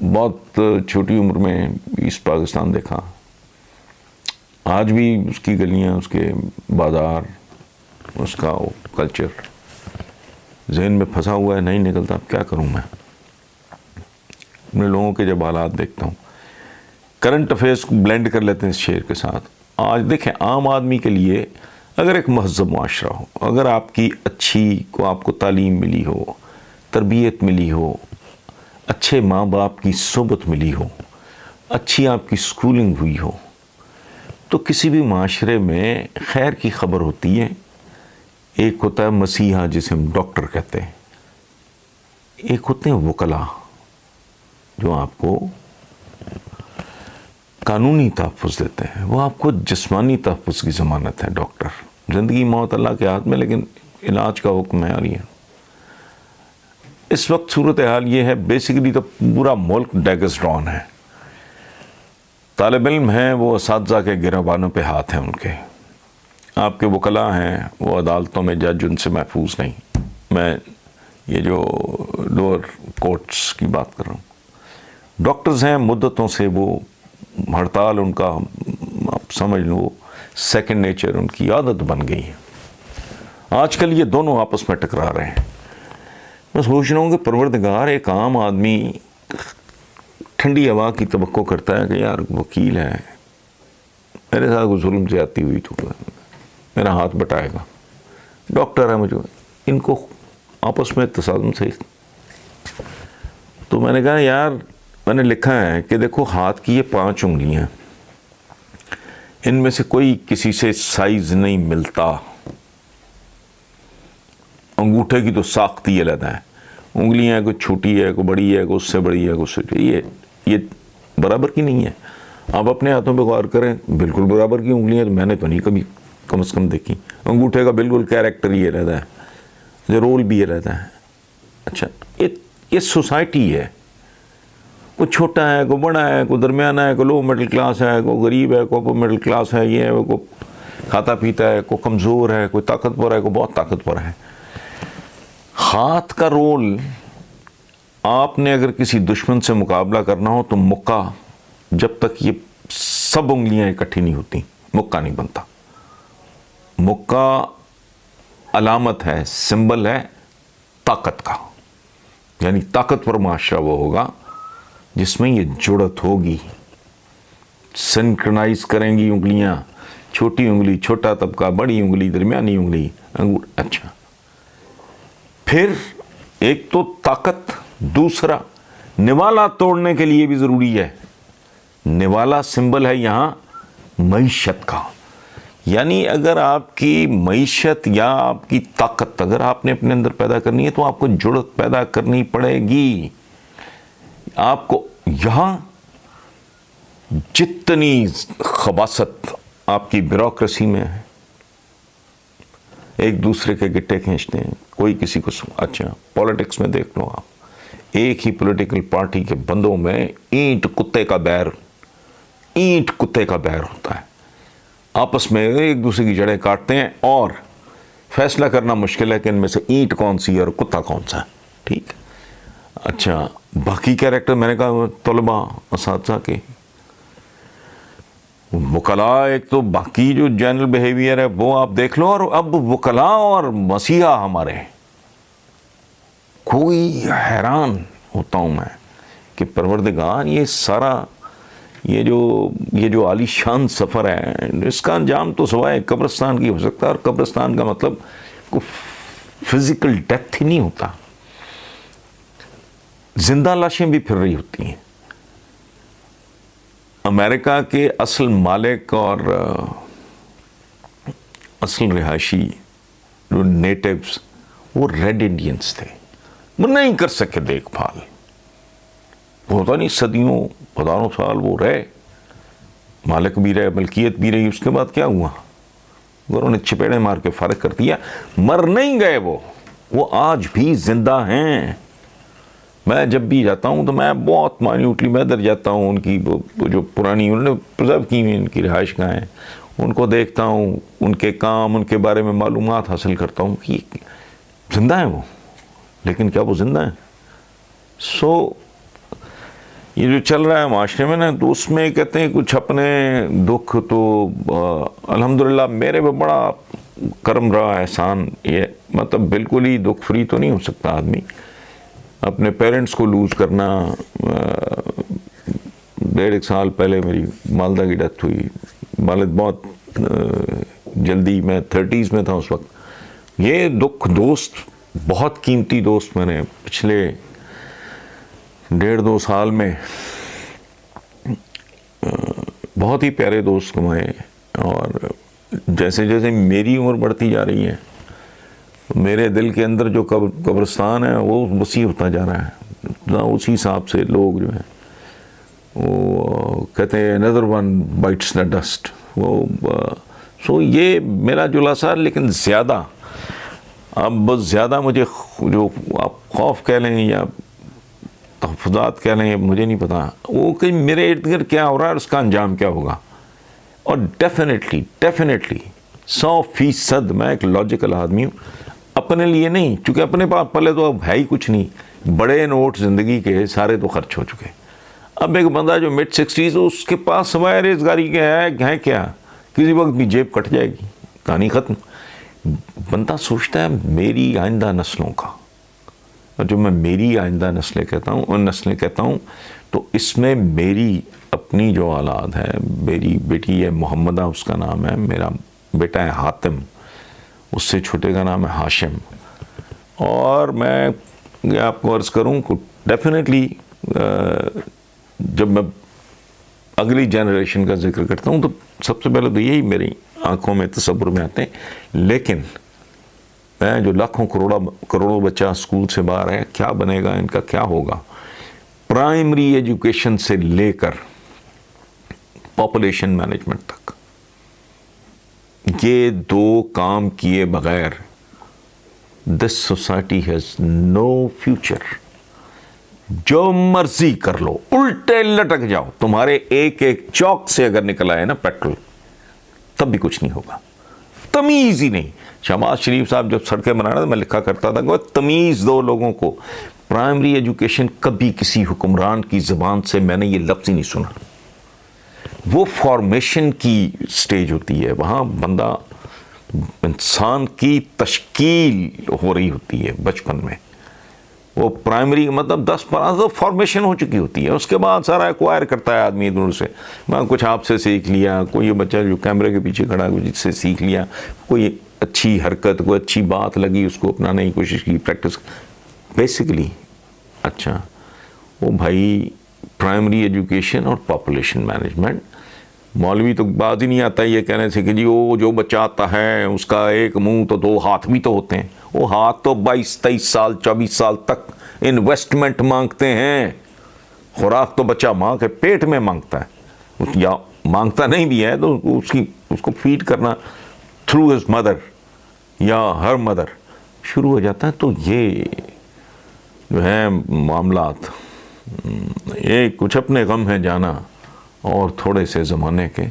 بہت چھوٹی عمر میں ایسٹ پاکستان دیکھا. آج بھی اس کی گلیاں، اس کے بازار، اس کا کلچر ذہن میں پھنسا ہوا ہے، نہیں نکلتا. اب کیا کروں میں اپنے لوگوں کے جب حالات دیکھتا ہوں. کرنٹ افیئرس کو بلینڈ کر لیتے ہیں اس شعر کے ساتھ. آج دیکھیں عام آدمی کے لیے اگر ایک مہذب معاشرہ ہو، اگر آپ کو تعلیم ملی ہو، تربیت ملی ہو، اچھے ماں باپ کی صحبت ملی ہو، اچھی آپ کی سکولنگ ہوئی ہو، تو کسی بھی معاشرے میں خیر کی خبر ہوتی ہے. ایک ہوتا ہے مسیحا جسے ہم ڈاکٹر کہتے ہیں، ایک ہوتے ہیں وکلاء جو آپ کو قانونی تحفظ دیتے ہیں، وہ آپ کو جسمانی تحفظ کی ضمانت ہے. ڈاکٹر زندگی موت اللہ کے ہاتھ میں، لیکن علاج کا حکم ہے. اور یہ اس وقت صورتحال یہ ہے، بیسیکلی تو پورا ملک ڈیگس ڈرون ہے. طالب علم ہیں وہ اساتذہ کے گربانوں پہ ہاتھ ہیں ان کے. آپ کے وکلاء ہیں وہ عدالتوں میں جج ان سے محفوظ نہیں. میں یہ جو لوور کورٹس کی بات کر رہا ہوں. ڈاکٹرز ہیں مدتوں سے وہ ہڑتال ان کا آپ سمجھ لو سیکنڈ نیچر، ان کی عادت بن گئی ہے. آج کل یہ دونوں آپس میں ٹکرا رہے ہیں. میں سوچ رہا ہوں کہ پروردگار، ایک عام آدمی ٹھنڈی ہوا کی توقع کرتا ہے کہ یار وکیل ہے، میرے ساتھ کوئی ظلم زیادتی ہوئی تو میرا ہاتھ بٹائے گا. ڈاکٹر ہے مجھے، ان کو آپس میں تصادم سے. تو میں نے کہا یار، میں نے لکھا ہے کہ دیکھو ہاتھ کی یہ 5 انگلیاں، ان میں سے کوئی کسی سے سائز نہیں ملتا. انگوٹھے کی تو ساخت ہی علیحدہ ہے. انگلیاں کوئی چھوٹی ہے، کوئی بڑی ہے، کوئی اس سے بڑی ہے، کوئی اس سے یہ برابر کی نہیں ہے. آپ اپنے ہاتھوں پہ غور کریں، بالکل برابر کی انگلیاں تو میں نے تو نہیں کبھی کم از کم دیکھی. انگوٹھے کا بالکل کیریکٹر ہی علیحدہ ہے، جو رول بھی علیحدہ ہے. اچھا، یہ سوسائٹی ہے. کوئی چھوٹا ہے، کوئی بڑا ہے، کوئی درمیانہ ہے، کوئی لو مڈل کلاس ہے، کوئی غریب ہے، کوئی اپر مڈل کلاس ہے، یہ ہے، کوئی کھاتا پیتا ہے، کوئی کمزور ہے، کوئی طاقتور ہے، کوئی بہت طاقتور ہے. ہاتھ کا رول، آپ نے اگر کسی دشمن سے مقابلہ کرنا ہو تو مکہ، جب تک یہ سب انگلیاں اکٹھی نہیں ہوتی مکہ نہیں بنتا. مکہ علامت ہے، سمبل ہے طاقت کا. یعنی طاقتور معاشرہ وہ ہوگا جس میں یہ جڑت ہوگی، سنکرنائز کریں گی انگلیاں، چھوٹی انگلی چھوٹا طبقہ، بڑی انگلی درمیانی انگلی انگور. اچھا، پھر ایک تو طاقت، دوسرا نوالا توڑنے کے لیے بھی ضروری ہے. نوالا سمبل ہے یہاں معیشت کا. یعنی اگر آپ کی معیشت یا آپ کی طاقت اگر آپ نے اپنے اندر پیدا کرنی ہے تو آپ کو جڑت پیدا کرنی پڑے گی. آپ کو یہاں جتنی خباثت آپ کی بیوروکریسی میں ہے، ایک دوسرے کے گٹے کھینچتے ہیں، کوئی کسی کو. اچھا، پولیٹکس میں دیکھ لو آپ، ایک ہی پولیٹیکل پارٹی کے بندوں میں اینٹ کتے کا بیر ہوتا ہے. آپس میں ایک دوسرے کی جڑیں کاٹتے ہیں اور فیصلہ کرنا مشکل ہے کہ ان میں سے اینٹ کون سی ہے اور کتا کون سا ہے. ٹھیک. اچھا، باقی کیریکٹر میں نے کہا طلباء، اساتذہ کے، وکلاء، ایک تو باقی جو جنرل بیہیویئر ہے وہ آپ دیکھ لو. اور اب وکلاء اور مسیحا ہمارے، کوئی حیران ہوتا ہوں میں کہ پروردگار، یہ سارا یہ جو عالی شان سفر ہے، اس کا انجام تو سوائے قبرستان کی ہو سکتا ہے. اور قبرستان کا مطلب کوئی فزیکل ڈیتھ ہی نہیں ہوتا، زندہ لاشیں بھی پھر رہی ہوتی ہیں. امریکہ کے اصل مالک اور اصل رہائشی جو نیٹیوز، وہ ریڈ انڈینز تھے. وہ نہیں کر سکے دیکھ بھال، ہوتا نہیں، صدیوں ہزاروں سال وہ رہے، مالک بھی رہے، ملکیت بھی رہی. اس کے بعد کیا ہوا؟ انہوں نے چپیڑے مار کے فارغ کر دیا. مر نہیں گئے وہ آج بھی زندہ ہیں. میں جب بھی جاتا ہوں تو میں بہت مائنیوٹلی میں در جاتا ہوں، ان کی وہ جو پرانی انہوں نے پرزرو کی ہوئی ان کی رہائش گاہیں، ان کو دیکھتا ہوں، ان کے کام، ان کے بارے میں معلومات حاصل کرتا ہوں کہ زندہ ہیں وہ. لیکن کیا وہ زندہ ہیں؟ یہ جو چل رہا ہے معاشرے میں نا، تو اس میں کہتے ہیں کچھ اپنے دکھ، تو الحمدللہ میرے پہ بڑا کرم رہا، احسان. یہ مطلب بالکل ہی دکھ فری تو نہیں ہو سکتا آدمی. اپنے پیرنٹس کو لوز کرنا، 1.5 سال پہلے میری والدہ کی ڈیتھ ہوئی. والد بہت جلدی، میں 30s میں تھا اس وقت. یہ دکھ، دوست، بہت قیمتی دوست میں نے پچھلے 1.5-2 سال میں بہت ہی پیارے دوست کمائے. اور جیسے جیسے میری عمر بڑھتی جا رہی ہے، میرے دل کے اندر جو قبرستان ہے وہ وسیع ہوتا جا رہا ہے. اسی حساب سے لوگ جو ہیں وہ کہتے ہیں another one bites the dust. سو یہ میرا جلا سا، لیکن زیادہ، اب بہت زیادہ مجھے جو آپ خوف کہہ لیں یا تحفظات کہہ لیں، مجھے نہیں پتا وہ کہ میرے ارد گرد کیا ہو رہا ہے اور اس کا انجام کیا ہوگا. اور ڈیفینیٹلی 100% میں ایک لاجیکل آدمی ہوں. اپنے لیے نہیں، چونکہ اپنے پاس پہلے تو اب ہے ہی کچھ نہیں. بڑے نوٹ زندگی کے سارے تو خرچ ہو چکے. اب ایک بندہ جو mid-60s، اس کے پاس سوائے ریزگاری کے ہے کیا؟ کسی وقت بھی جیب کٹ جائے گی، کہانی ختم. بندہ سوچتا ہے میری آئندہ نسلوں کا. اور جو میں میری آئندہ نسلیں کہتا ہوں تو اس میں میری اپنی جو اولاد ہے، میری بیٹی ہے محمدہ، اس کا نام ہے، میرا بیٹا ہے حاتم، اس سے چھوٹے کا نام ہے ہاشم. اور میں آپ کو عرض کروں کہ ڈیفینیٹلی جب میں اگلی جنریشن کا ذکر کرتا ہوں تو سب سے پہلے تو یہی میری آنکھوں میں تصور میں آتے ہیں. لیکن میں جو لاکھوں کروڑوں بچہ اسکول سے باہر ہے، کیا بنے گا، ان کا کیا ہوگا، پرائمری ایجوکیشن سے لے کر پاپولیشن مینجمنٹ تک، یہ 2 کام کیے بغیر this society has no future. جو مرضی کر لو، الٹے لٹک جاؤ، تمہارے ایک چوک سے اگر نکل آئے نا پیٹرول، تب بھی کچھ نہیں ہوگا. تمیز ہی نہیں. شہباز شریف صاحب جب سڑکیں بنا رہے تھے، میں لکھا کرتا تھا کہ تمیز دو لوگوں کو. پرائمری ایجوکیشن کبھی کسی حکمران کی زبان سے میں نے یہ لفظ ہی نہیں سنا. وہ فارمیشن کی سٹیج ہوتی ہے، وہاں بندہ، انسان کی تشکیل ہو رہی ہوتی ہے بچپن میں. وہ پرائمری مطلب 10-12 تو فارمیشن ہو چکی ہوتی ہے. اس کے بعد سارا ایکوائر کرتا ہے آدمی ادھر سے. میں کچھ آپ سے سیکھ لیا، کوئی بچہ جو کیمرے کے پیچھے کھڑا ہے کچھ سے سیکھ لیا، کوئی اچھی حرکت، کوئی اچھی بات لگی، اس کو اپنانے کی کوشش کی، پریکٹس بیسیکلی. اچھا وہ بھائی پرائمری ایجوکیشن اور پاپولیشن مینجمنٹ، مولوی تو بات ہی نہیں آتا یہ کہنے سے کہ جی وہ جو بچہ آتا ہے اس کا ایک منہ تو 2 ہاتھ بھی تو ہوتے ہیں. وہ ہاتھ تو 22-23 سال 24 سال تک انویسٹمنٹ مانگتے ہیں. خوراک تو بچہ ماں کے پیٹ میں مانگتا ہے، یا مانگتا نہیں بھی ہے تو اس کو فیڈ کرنا تھرو ہز مدر یا ہر مدر شروع ہو جاتا ہے. تو یہ جو ہے معاملات، یہ کچھ اپنے غم ہے جانا اور تھوڑے سے زمانے کے.